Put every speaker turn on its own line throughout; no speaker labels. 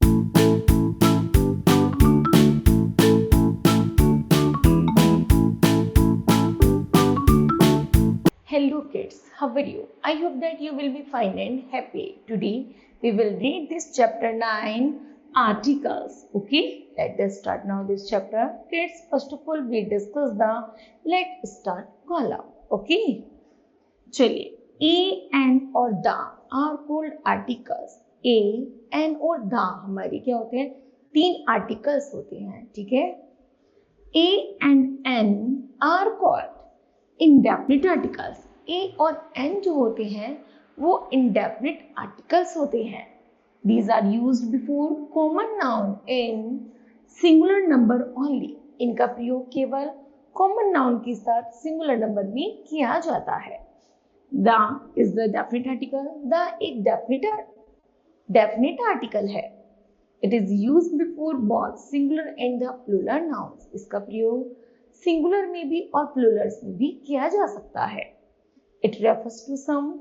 Hello kids, how are you? I hope that you will be fine and happy. Today we will read this chapter 9 articles. Okay, let us start now this chapter. Kids, first of all we discuss the let's start column. Okay, चलिए a, and और the are called articles. a, and और the हमारी क्या होते हैं? तीन articles होते हैं, ठीक है? a and n are called indefinite articles. a और n जो होते हैं वो indefinite articles होते हैं. These are used before common noun in singular number only. इनका प्रयोग केवल common noun के साथ singular number में किया जाता है. The is the definite article. The एक definite article है. It is used before both singular and the plural nouns. इसका प्रयोग singular में भी और plurals में भी किया जा सकता है. It refers to some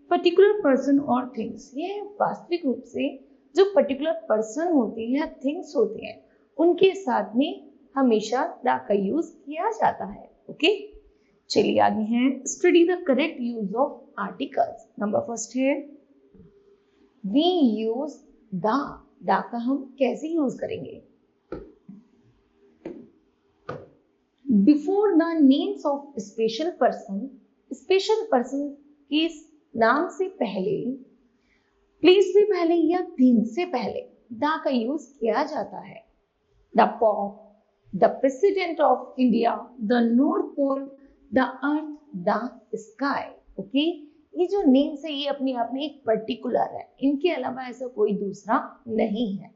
particular person or things. यह वास्तविक रूप से जो particular person होते हैं या things होते हैं उनके साथ में हमेशा the का यूज किया जाता है. ओके, चलिए आगे हैं. Study the correct use of articles. Number first है we use the. दा का हम कैसे यूज करेंगे? Before the names of special person के नाम से पहले, प्लेस से पहले या थिंग से पहले दा का यूज किया जाता है. The pope, the president of India, the north pole, the earth, the sky. Okay, ये जो नेम्स है ये अपने आप में एक पर्टिकुलर है, इनके अलावा ऐसा कोई दूसरा नहीं है,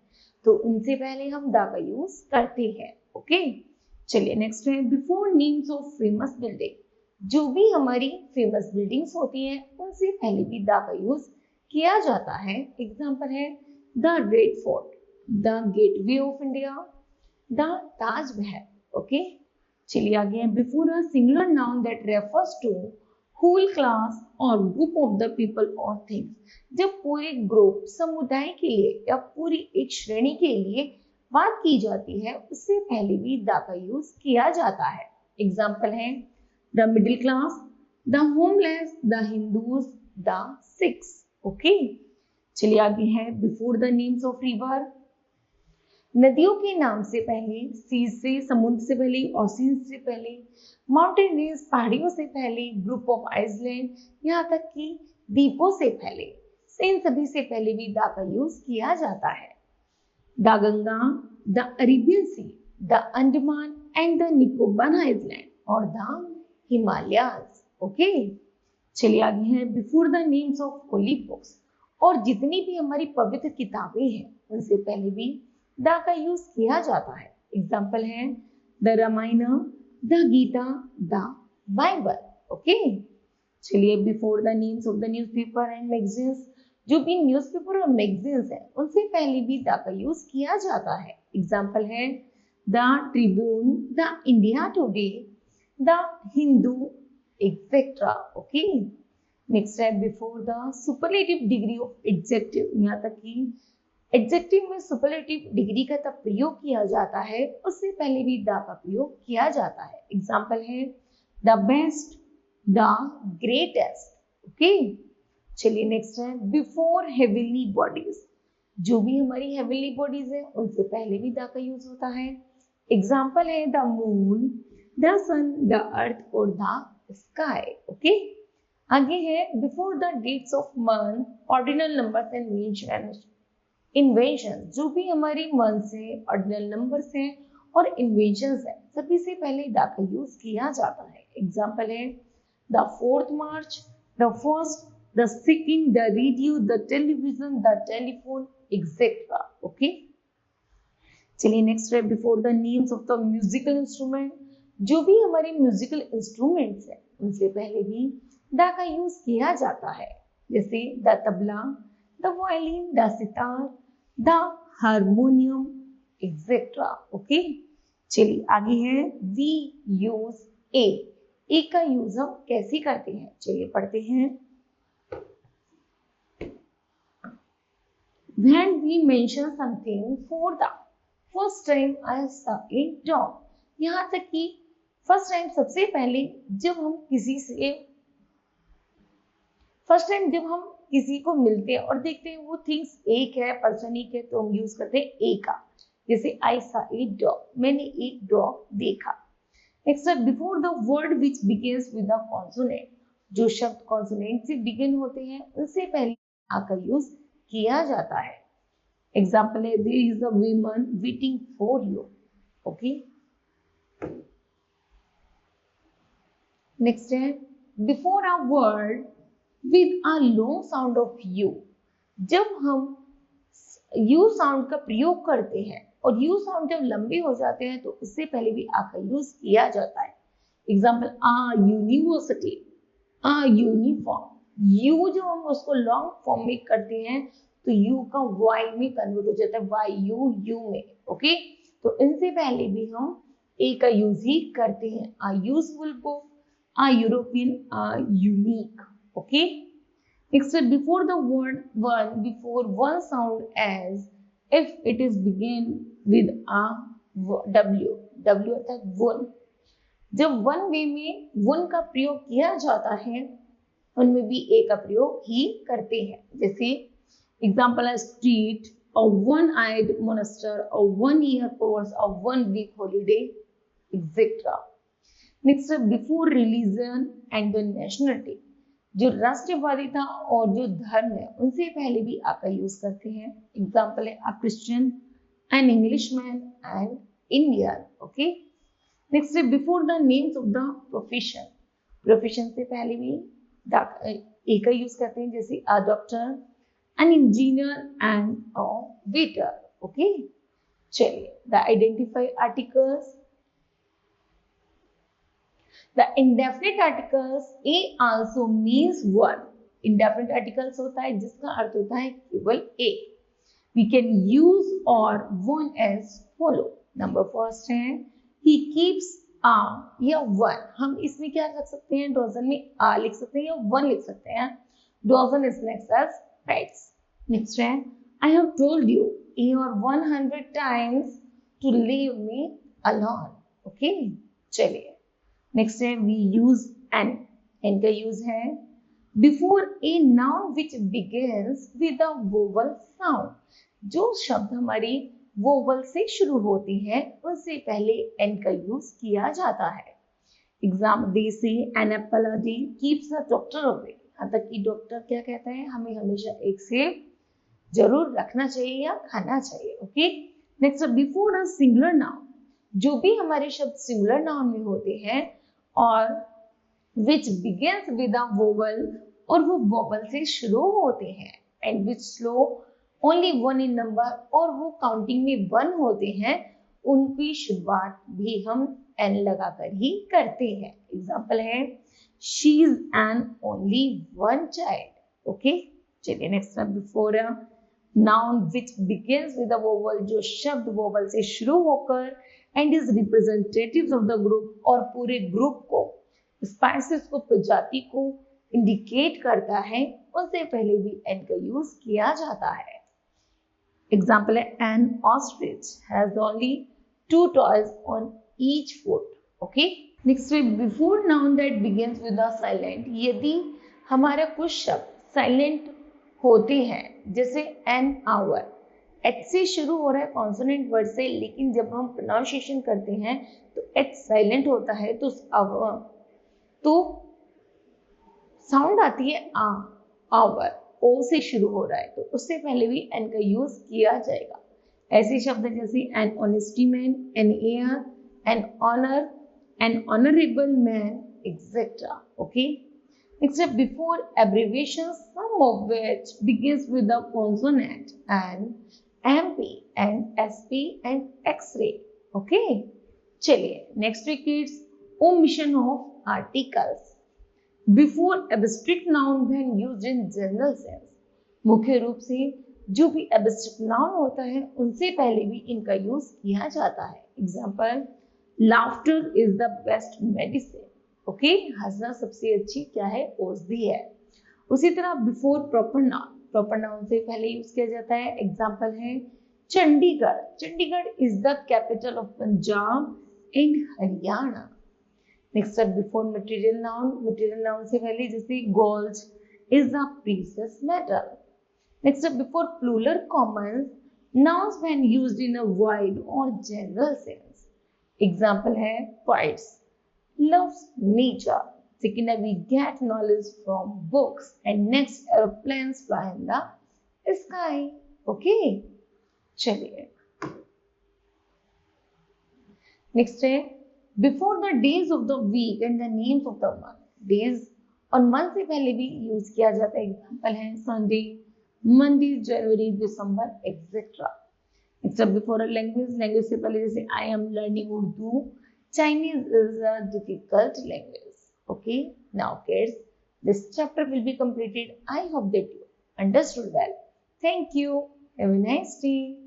तो उनसे पहले हम दा का यूज करते हैं. ओके, चलिए नेक्स्ट है before names of famous building. जो भी हमारी फेमस बिल्डिंग्स होती हैं उनसे पहले भी दा का यूज किया जाता है. एग्जांपल है the Red Fort, the Gateway of India, the Taj Mahal. Okay, चलिए आगे है before a singular noun that refers to whole class और ग्रुप ऑफ द पीपल और थिंग्स. जब पूरे ग्रुप समुदाय के लिए या पूरी एक श्रेणी के लिए बात की जाती है उससे पहले भी द का यूज किया जाता है. एग्जाम्पल है the middle class, the homeless, the Hindus, the six. Okay, चलिए आगे है before the names of river. नदियों के नाम से पहले, सी से समुद्र से पहले, ओशियन से पहले, माउंटेन रेंज पहाड़ियों से पहले, ग्रुप ऑफ आइसलैंड यहाँ तक कि द्वीपों से पहले, इन सभी से पहले भी द का यूज किया जाता है. The Ganga, the Arabian sea, the Andaman and the Nicobar island और द हिमालयाज. ओके, चलिए आगे हैं before the names of holy books. और जितनी भी हमारी पवित्र किताबें हैं उनसे पहले भी द का यूज किया जाता है. एग्जाम्पल है the Ramayana, the Gita, the Bible. Okay, चलिए before the names of the newspaper and magazines. जो भी न्यूज़पेपर और मैगजीन्स हैं उनसे पहले भी द का यूज किया जाता है. एग्जाम्पल है the Tribune, the India Today, the Hindu, etcetera. Okay, next है before the superlative degree of adjective. यहाँ तक कि एडजेक्टिव में सुपरलेटिव डिग्री का तब प्रयोग किया जाता है उससे पहले भी द का प्रयोग किया जाता है. एग्जाम्पल है the best, the greatest. Okay, चलिए नेक्स्ट है बिफोर हेवनली बॉडीज. जो भी हमारी हेवनली बॉडीज है उनसे पहले भी द का यूज होता है. एग्जाम्पल है the moon, the sun, the earth और द स्काई. ओके, आगे है before the dates of month, ordinal numbers and invention. जो भी हमारी मंथ्स है, ऑर्डिनल नंबर्स हैं और इन्वेंशंस हैं सभी से पहले द का यूज किया जाता है. एग्जाम्पल है the 4th March, the first, the second, the radio, the television, the telephone, etcetera. Okay, चलिए नेक्स्ट है before the names of the musical instrument. जो भी हमारे म्यूजिकल इंस्ट्रूमेंट्स हैं उनसे पहले भी द का यूज किया जाता है. जैसे the tabla, the violin, the sitar, the harmonium, etcetera. Okay, चलिए आगे है वी यूज ए का यूज हम कैसे करते हैं चलिए पढ़ते हैं. When we mention something for the first time, I saw a dog. यहाँ तक कि फर्स्ट टाइम सबसे पहले जब हम किसी को मिलते हैं और देखते हैं वो थिंग्स एक है, पर्सन एक है, तो हम यूज करते हैं ए का। जैसे आई सा ए डॉग, मैंने एक डॉग देखा। Next, before the word which begins with the consonant, जो शब्द कॉन्सोनेंट से बिगिन होते हैं उनसे पहले आ का यूज किया जाता है। एग्जाम्पल है, there is a woman waiting for you. Okay, next है, before a word with a long sound of u, जब हम यू साउंड का प्रयोग करते हैं और यू साउंड जब लंबे हो जाते हैं तो उससे पहले भी आ का यूज किया जाता है। Example, a university, a uniform. U जो हम उसको लॉन्ग फॉर्म में करते हैं तो यू का वाई में कन्वर्ट हो जाता है, वाई यू यू में। ओके, तो इनसे पहले भी हम ए का यूज ही करते हैं। A useful book, a European, a unique. Okay, next, before the word one, before one sound as if it is begin with a w, w अर्थात वन। जब वन वे में वन का प्रयोग किया जाता है उनमें भी ए का प्रयोग ही करते हैं। जैसे एग्जाम्पल है, street, a one-eyed monster, a one-year course, a one-week holiday, etc. Next, before religion and the nationality, जो राष्ट्रवादिता और जो धर्म है उनसे पहले भी आ का यूज करते हैं। एग्जाम्पल है, a Christian, an Englishman and Indian. Okay, next, before the names of the profession, profession से पहले भी ए का यूज करते हैं। जैसे a doctor, an engineer and a waiter. Okay, चलिए, the identify articles, the indefinite articles a also means one। indefinite articles होता है जिसका अर्थ होता है केवल a। we can use or one as follow। Number first है, he keeps a या one। हम इसमें क्या रख सकते हैं, डॉजन में a लिख सकते हैं या one लिख सकते हैं। Dodgem is next as pets। Next है, I have told you a or 100 times to leave me alone। Okay, चलिए, नेक्स्ट है, वी यूज एन। एन का यूज है before a noun which begins with a vowel sound. जो शब्द हमारी vowel से शुरू होती है उनसे पहले एन का यूज किया जाता है। Example, they say an apple a day keeps the doctor away. यहाँ तक कि डॉक्टर क्या कहता है, हमें हमेशा एक सेब जरूर रखना चाहिए या खाना चाहिए। Okay, next, before a singular noun, जो भी हमारे शब्द सिंगुलर नाउन में होते हैं और which begins with a vowel, और वो वोवल से शुरू होते हैं, and which slow only one in number, और वो काउंटिंग में वन होते हैं, उनकी शुरुआत भी हम एन लगाकर ही करते हैं। एग्जाम्पल है, she is an only one child। Okay, चलिए, next, before a noun which begins with a vowel, जो शब्द वोवल से शुरू होकर and is representatives of the group, और पूरे ग्रुप को, स्पाइसेस को, प्रजाति को इंडिकेट करता है, उससे पहले भी एन का यूज किया जाता है। एग्जाम्पल है, N ostrich has only 2 toes on each foot। Okay, next, before noun that begins with a silent, यदि हमारा कुछ शब्द साइलेंट होते हैं, जैसे एन आवर, एच से शुरू हो रहा है कॉन्सोनेंट वर्ड से, लेकिन जब हम प्रोनाउंसिएशन करते हैं तो एच साइलेंट होता है, तो साउंड आती है आ, आवर, ओ से शुरू हो रहा है तो उससे पहले भी एन का यूज किया जाएगा। ऐसे शब्द जैसे an honesty man, an air, an honour, an honourable man, etcetera. Okay, except before abbreviations, some of which begins with the consonant and MP and SP and X-ray। Okay, चलिए, next week is omission of articles before abstract noun when used in general sense। मुख्य रूप से जो भी abstract noun होता है उनसे पहले भी इनका यूज किया जाता है। Example, laughter is the best medicine। Okay, हंसना सबसे अच्छी क्या है, औषधि है। उसी तरह before proper noun, proper noun से पहले यूज किया जाता है। एग्जाम्पल है Chandigarh, Chandigarh is the capital of Punjab and Haryana. Next है बिफोर मटेरियल नाउन से पहले जैसे gold is a precious metal. Next है before plural common nouns when used in a wide or general sense. Example है poets loves nature. Second है we get knowledge from books. And next aeroplanes fly in the sky. Okay? चलिए next है before the days of the week and the names of the month. Days और month से पहले भी use किया जाता है। एग्जाम्पल है संडे, मंडे, जनवरी, दिसंबर etcetera. Next before a language से पहले जैसे I am learning Urdu, Chinese is a difficult language. Okay now kids this chapter will be completed. I hope that you understood well. Thank you. Have a nice day.